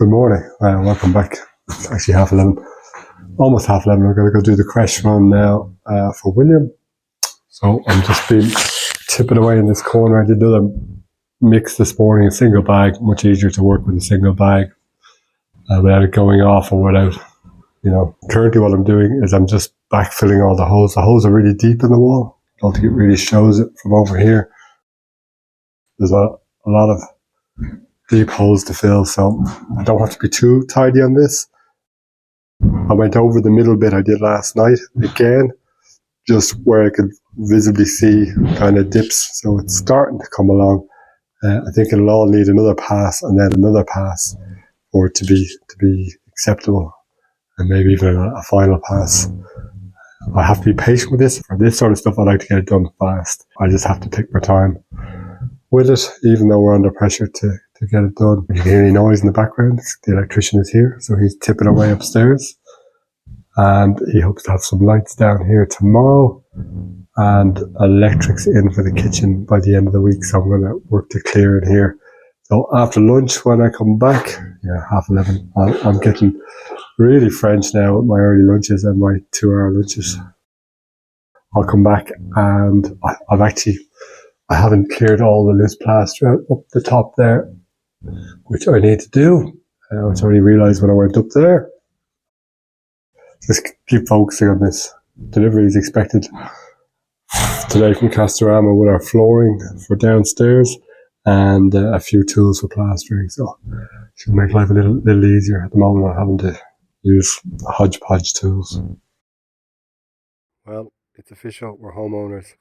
Good morning. Welcome back. It's actually 11:30. Almost 11:30. We're going to go do the crash run now for William. So I'm just been tipping away in this corner. I did another mix this morning, a single bag. Much easier to work with a single bag without it going off or without, Currently what I'm doing is I'm just backfilling all the holes. The holes are really deep in the wall. I don't think it really shows it from over here. There's a lot of deep holes to fill, so I don't have to be too tidy on this. I went over the middle bit I did last night again, just where I could visibly see kind of dips, so it's starting to come along. I think it'll all need another pass and then another pass for it to be acceptable, and maybe even a final pass. I have to be patient with this. For this sort of stuff, I like to get it done fast. I just have to take my time with it, even though we're under pressure to get it done. You can hear any noise in the background. The electrician is here, so he's tipping away upstairs. And he hopes to have some lights down here tomorrow. And electrics in for the kitchen by the end of the week, so I'm going to work to clear it here. So after lunch, when I come back, 11:30, I'm getting really French now with my early lunches and my 2-hour lunches. I'll come back and I haven't cleared all the loose plaster out up the top there, which I need to do, which I only realised when I went up there. Just keep focusing on this. Delivery is expected today from Castorama with our flooring for downstairs and a few tools for plastering, so it should make life a little easier. At the moment I'm having to use hodgepodge tools. Well, it's official, we're homeowners.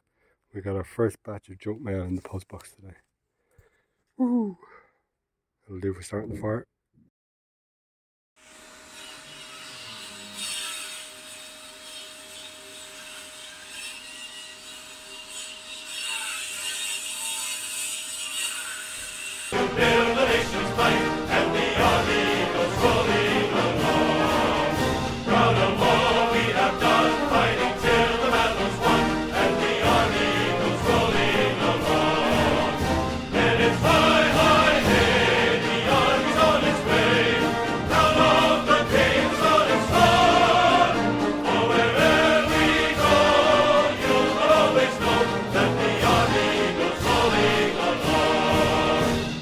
We got our first batch of junk mail in the post box today. Woo! It'll do for starting the fire.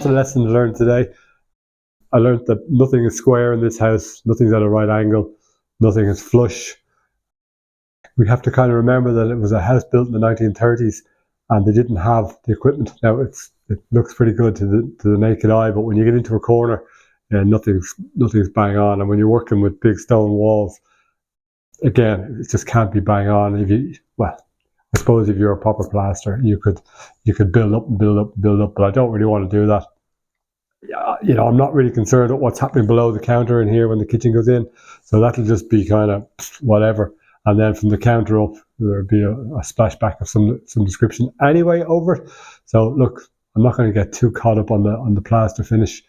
The lesson learned today. I learned that nothing is square in this house, nothing's at a right angle, nothing is flush. We have to kind of remember that it was a house built in the 1930s and they didn't have the equipment. Now it looks pretty good to the naked eye, but when you get into a corner, nothing's bang on. And when you're working with big stone walls, again, it just can't be bang on. I suppose if you're a proper plaster, you could build up and build up and build up, but I don't really want to do that. I'm not really concerned with what's happening below the counter in here when the kitchen goes in, so that'll just be kind of whatever. And then from the counter up, there'll be a splashback of some description anyway over it. So look, I'm not going to get too caught up on the plaster finish,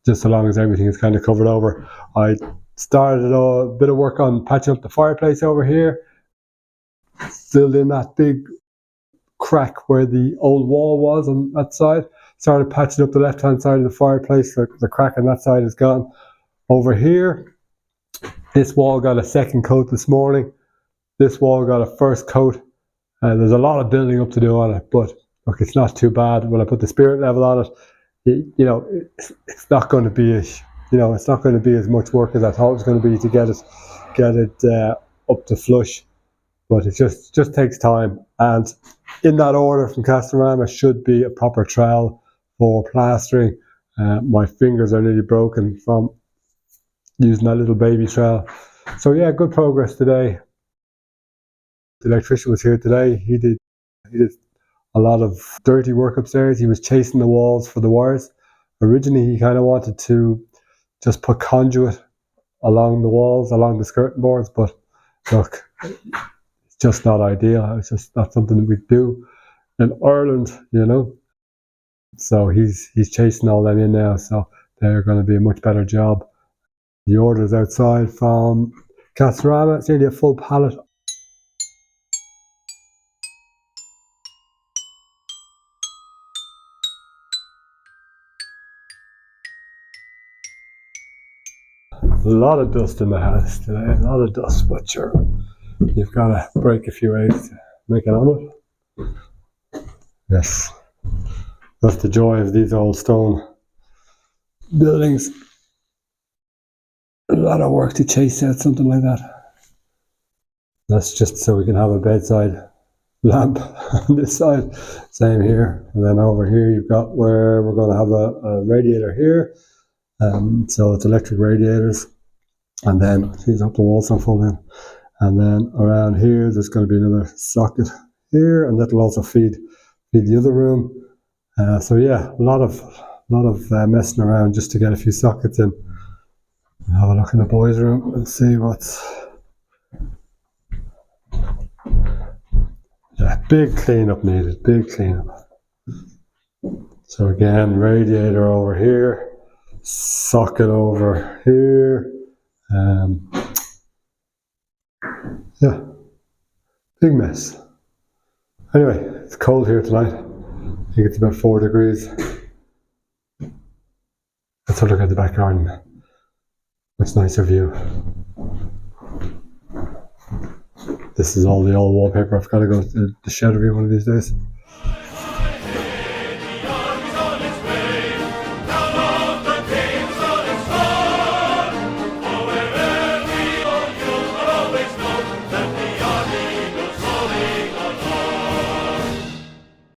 just so long as everything is kind of covered over. I started a bit of work on patching up the fireplace over here, filled in that big crack where the old wall was on that side. Started patching up the left-hand side of the fireplace. The crack on that side is gone. Over here, this wall got a second coat this morning. This wall got a first coat. There's a lot of building up to do on it, but look, it's not too bad. When I put the spirit level on it, it's not going to be it's not going to be as much work as I thought it was going to be to get it up to flush. But it just takes time. And in that order from Castorama should be a proper trowel for plastering. My fingers are nearly broken from using that little baby trowel. So yeah, good progress today. The electrician was here today. He did a lot of dirty work upstairs. He was chasing the walls for the wires. Originally, he kind of wanted to just put conduit along the walls, along the skirting boards, but look, it's just not ideal. It's just not something we do in Ireland, So he's chasing all them in now, so they're going to be a much better job. The order's outside from Castorama. It's nearly a full pallet. lot of dust in the house today, a lot of dust, but sure, you've got to break a few eggs to make an omelette. Yes, that's the joy of these old stone buildings. A lot of work to chase out something like that. That's just so we can have a bedside lamp on this side. Same here. And then over here you've got where we're going to have a radiator here. So it's electric radiators. And then, geez, I hope the walls don't fall in. And then around here there's going to be another socket here, and that'll also feed the other room. So yeah, a lot of messing around just to get a few sockets in. Have a look in the boys' room and see what's. Yeah, big cleanup needed. Big cleanup. So again, radiator over here, socket over here. Yeah, big mess. Anyway, it's cold here tonight. I think it's about 4 degrees. Let's have a look at the back garden. Much nicer view. This is all the old wallpaper. I've got to go to the shed review one of these days.